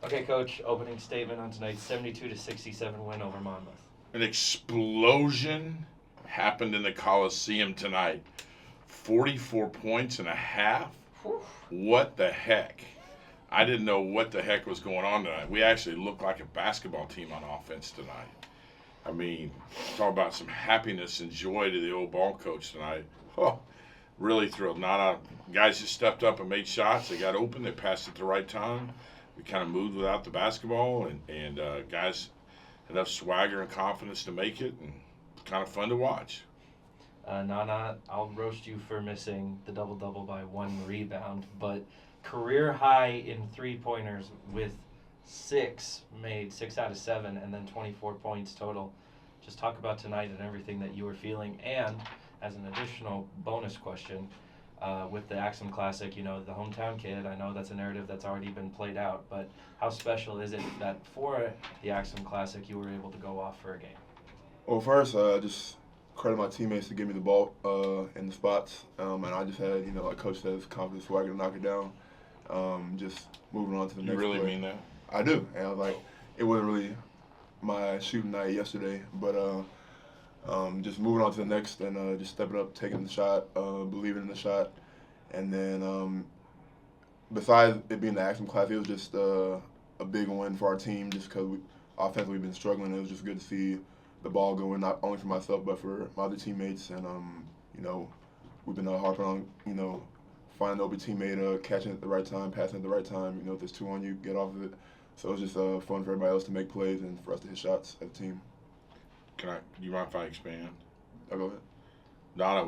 Okay, Coach, opening statement on tonight's 72-67 win over Monmouth. An explosion happened in the Coliseum tonight. 44 points and a half. Whew. What the heck? I didn't know what the heck was going on tonight. We actually looked like a basketball team on offense tonight. I mean, talk about some happiness and joy to the old ball coach tonight. Oh, really thrilled. Guys just stepped up and made shots. They got open. They passed at the right time. We kind of moved without the basketball, and guys had enough swagger and confidence to make it, and kind of fun to watch. Nana, I'll roast you for missing the double-double by 1 rebound, but career high in three-pointers with 6 made, 6 out of 7, and then 24 points total. Just talk about tonight and everything that you were feeling. And as an additional bonus question, with the Axum Classic, you know, the hometown kid, I know that's a narrative that's already been played out, but how special is it that for the Axum Classic you were able to go off for a game? Well, first, just credit my teammates to give me the ball in the spots, and I just had, like Coach says, confidence swagger to knock it down. Just moving on to the next You really play. mean that? I do, and I was like, it wasn't really my shooting night yesterday, but just moving on to the next and just stepping up, taking the shot, believing in the shot, and then besides it being the Axum Class, it was just a big win for our team just because offensively we've been struggling. It was just good to see the ball going, not only for myself but for my other teammates, and we've been harping on finding the open teammate, catching it at the right time, passing at the right time. If there's 2 on you, get off of it. So it was just fun for everybody else to make plays and for us to hit shots as a team. Do you mind if I expand? I'll go ahead.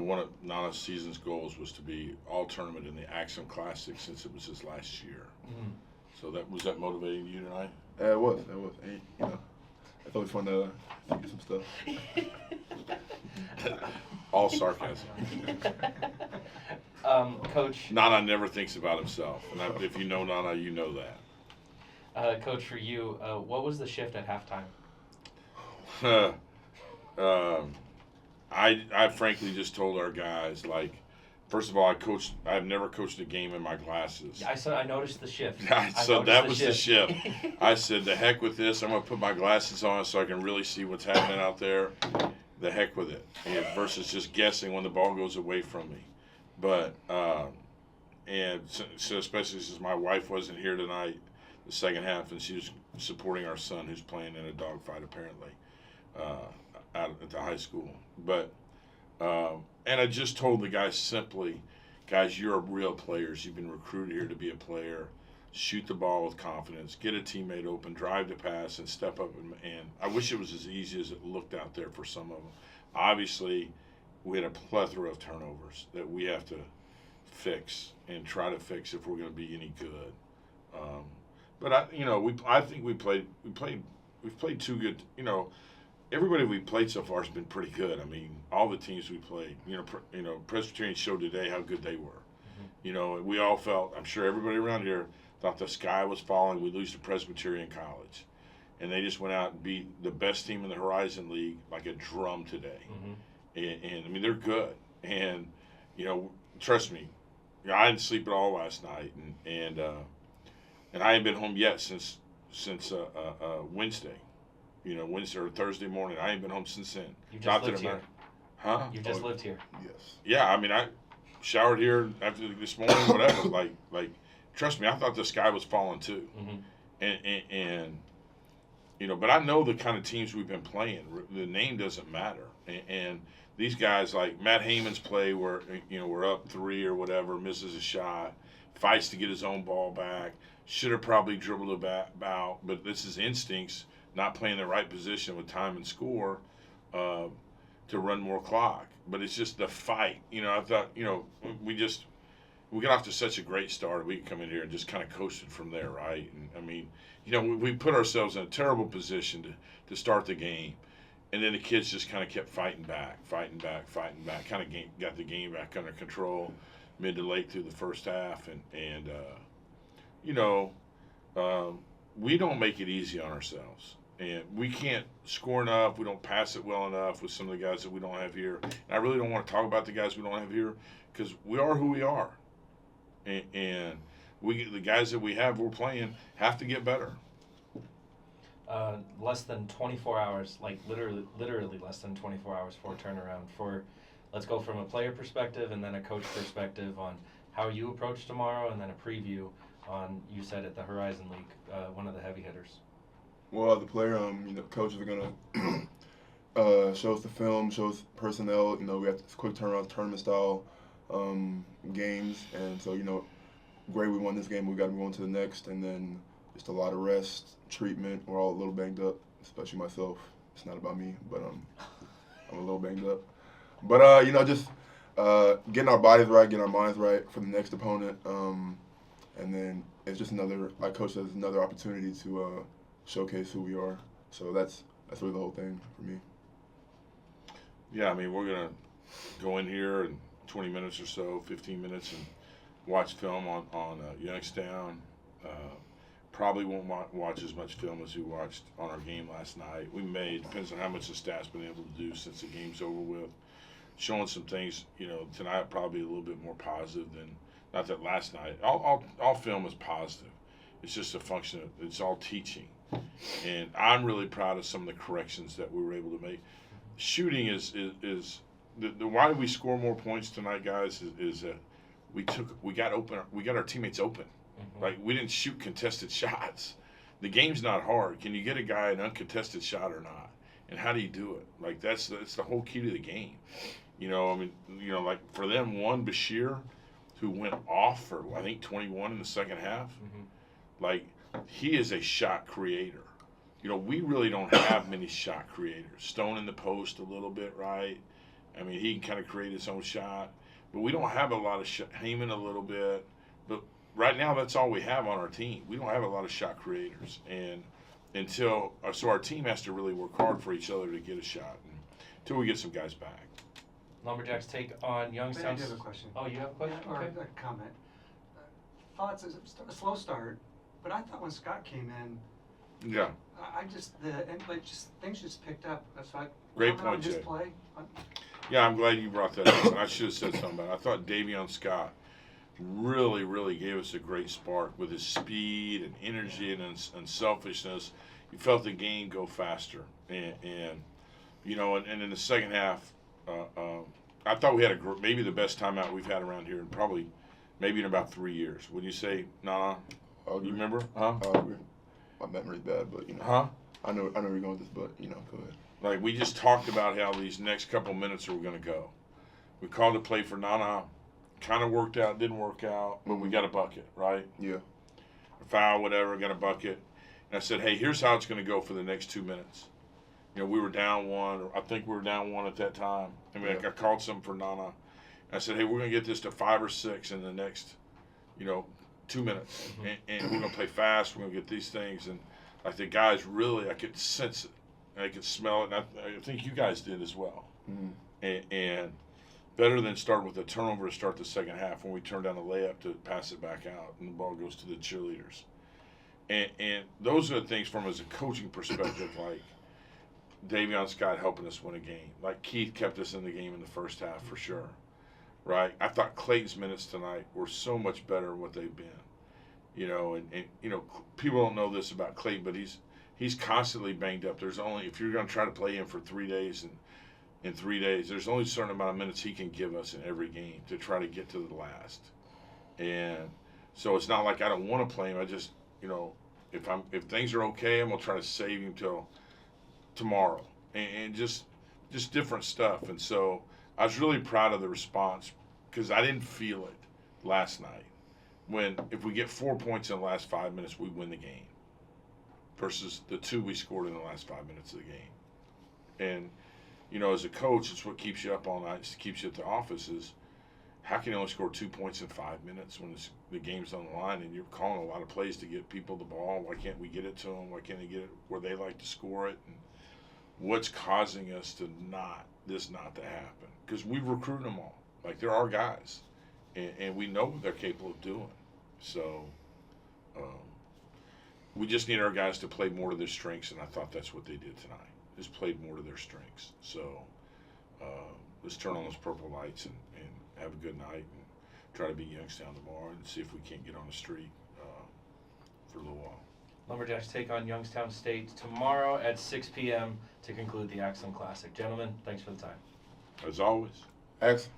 One of Nana's season's goals was to be all tournament in the Axum Classic since it was his last year. Mm. So was that motivating you tonight? It was. And, I thought it was fun to get some stuff. All sarcasm. Coach. Nana never thinks about himself, and if you know Nana, you know that. Coach, for you, what was the shift at halftime? I frankly just told our guys, first of all, I've never coached a game in my glasses. I noticed the shift. So that was the shift. I said, the heck with this. I'm going to put my glasses on so I can really see what's happening out there. The heck with it. Versus just guessing when the ball goes away from me. But, and so especially since my wife wasn't here tonight, the second half, and she was supporting our son who's playing in a dogfight apparently out at the high school. But and I just told the guys simply, guys, you're real players. You've been recruited here to be a player. Shoot the ball with confidence. Get a teammate open. Drive the pass and step up. And I wish it was as easy as it looked out there for some of them. Obviously, we had a plethora of turnovers that we have to fix and try to fix if we're going to be any good. But I think we've played too good. Everybody we played so far has been pretty good. I mean, all the teams we played. Presbyterian showed today how good they were. Mm-hmm. We all felt. I'm sure everybody around here thought the sky was falling. We lose to Presbyterian College, and they just went out and beat the best team in the Horizon League like a drum today. Mm-hmm. And I mean, they're good. And trust me, I didn't sleep at all last night, and I ain't been home yet since Wednesday. Wednesday or Thursday morning. I ain't been home since then. You just lived here. Huh? You just lived here. Yes. Yeah, I mean, I showered here after this morning, whatever. like, trust me, I thought the sky was falling too. Mm-hmm. And but I know the kind of teams we've been playing. The name doesn't matter. And these guys, like Matt Heyman's play where, we're up 3 or whatever, misses a shot, fights to get his own ball back, should have probably dribbled about, but this is instincts, not playing the right position with time and score to run more clock. But it's just the fight. I thought, we got off to such a great start. We could come in here and just kind of coasted from there, right? And I mean, we put ourselves in a terrible position to start the game. And then the kids just kind of kept fighting back, kind of got the game back under control mid to late through the first half. And we don't make it easy on ourselves. And we can't score enough. We don't pass it well enough with some of the guys that we don't have here. And I really don't want to talk about the guys we don't have here because we are who we are. And the guys that we're playing have to get better. less than 24 hours, like literally less than 24 hours for turnaround. For let's go from a player perspective and then a coach perspective on how you approach tomorrow, and then a preview on, you said it, the Horizon League, one of the heavy hitters. Well, the player, coaches are gonna show us the film, show us personnel. We have quick turnaround, tournament style games, and so great, we won this game. We got to move on to the next, and then just a lot of rest, treatment. We're all a little banged up, especially myself. It's not about me, but I'm a little banged up. But just getting our bodies right, getting our minds right for the next opponent, and then it's just another, like Coach says, another opportunity to showcase who we are. So that's really the whole thing for me. Yeah, I mean, we're gonna go in here in 20 minutes or so, 15 minutes, and watch film on Youngstown. Probably won't watch as much film as we watched on our game last night. We may, depends on how much the staff's been able to do since the game's over with. Showing some things, tonight probably a little bit more positive than, not that last night. All film is positive. It's just a function of, it's all teaching. And I'm really proud of some of the corrections that we were able to make. Shooting is the why we score more points tonight, guys, is that we got our teammates open. Mm-hmm. Like, we didn't shoot contested shots. The game's not hard. Can you get a guy an uncontested shot or not? And how do you do it? Like, that's the whole key to the game. Like for them, one Bashir, who went off for I think 21 in the second half. Mm-hmm. Like, he is a shot creator. We really don't have many shot creators. Stone in the post a little bit, right? I mean, he can kind of create his own shot. But we don't have a lot of shot. Heyman a little bit. But right now, that's all we have on our team. We don't have a lot of shot creators. And so our team has to really work hard for each other to get a shot until we get some guys back. Lumberjacks take on Youngstown. I do have a question. Oh, you have a question? Or Okay. a comment. Thoughts, a slow start, but I thought when Scott came in, Yeah. things just picked up. That's why. Great point, His Jay. play. Yeah, I'm glad you brought that up. I should have said something about it. I thought Davion Scott really, really gave us a great spark with his speed and energy and unselfishness. You felt the game go faster. And in the second half, I thought we had maybe the best timeout we've had around here in probably maybe in about 3 years. Would you say, Nana? You remember? Huh? My memory's bad, but Huh? I know where you're going with this, but go ahead. Like, we just talked about how these next couple minutes are going to go. We called a play for Nana. Kind of worked out, didn't work out, but we got a bucket, right? Yeah. A foul, whatever, got a bucket. And I said, hey, here's how it's going to go for the next 2 minutes. We were down one. Or I think we were down one at that time. I mean, I called something for Nana. I said, hey, we're going to get this to 5 or 6 in the next, 2 minutes. Mm-hmm. And we're going to play fast. We're going to get these things. And, like, the guys really, I could sense it. I could smell it. And I think you guys did as well. Mm-hmm. And better than start with a turnover to start the second half when we turn down a layup to pass it back out and the ball goes to the cheerleaders. And those are the things from as a coaching perspective, like Davion Scott helping us win a game. Like Keith kept us in the game in the first half for sure, right? I thought Clayton's minutes tonight were so much better than what they've been. People don't know this about Clayton, but he's constantly banged up. There's only, if you're going to try to play him for 3 days and in 3 days, there's only a certain amount of minutes he can give us in every game to try to get to the last. And so it's not like I don't want to play him. I just, if things are okay, I'm gonna try to save him till tomorrow, and just different stuff. And so I was really proud of the response because I didn't feel it last night. If we get 4 points in the last 5 minutes, we win the game. Versus the 2 we scored in the last 5 minutes of the game. And as a coach, it's what keeps you up all night. It keeps you at the office. Is how can you only score 2 points in 5 minutes when the game's on the line and you're calling a lot of plays to get people the ball? Why can't we get it to them? Why can't they get it where they like to score it? And what's causing us to not to happen? Because we've recruited them all. Like, they're our guys, and we know what they're capable of doing. So we just need our guys to play more to their strengths, and I thought that's what they did tonight. Just played more to their strengths. So let's turn on those purple lights and have a good night and try to beat Youngstown tomorrow and see if we can't get on the street for a little while. Lumberjacks take on Youngstown State tomorrow at 6 p.m. to conclude the Axon Classic. Gentlemen, thanks for the time. As always. Excellent.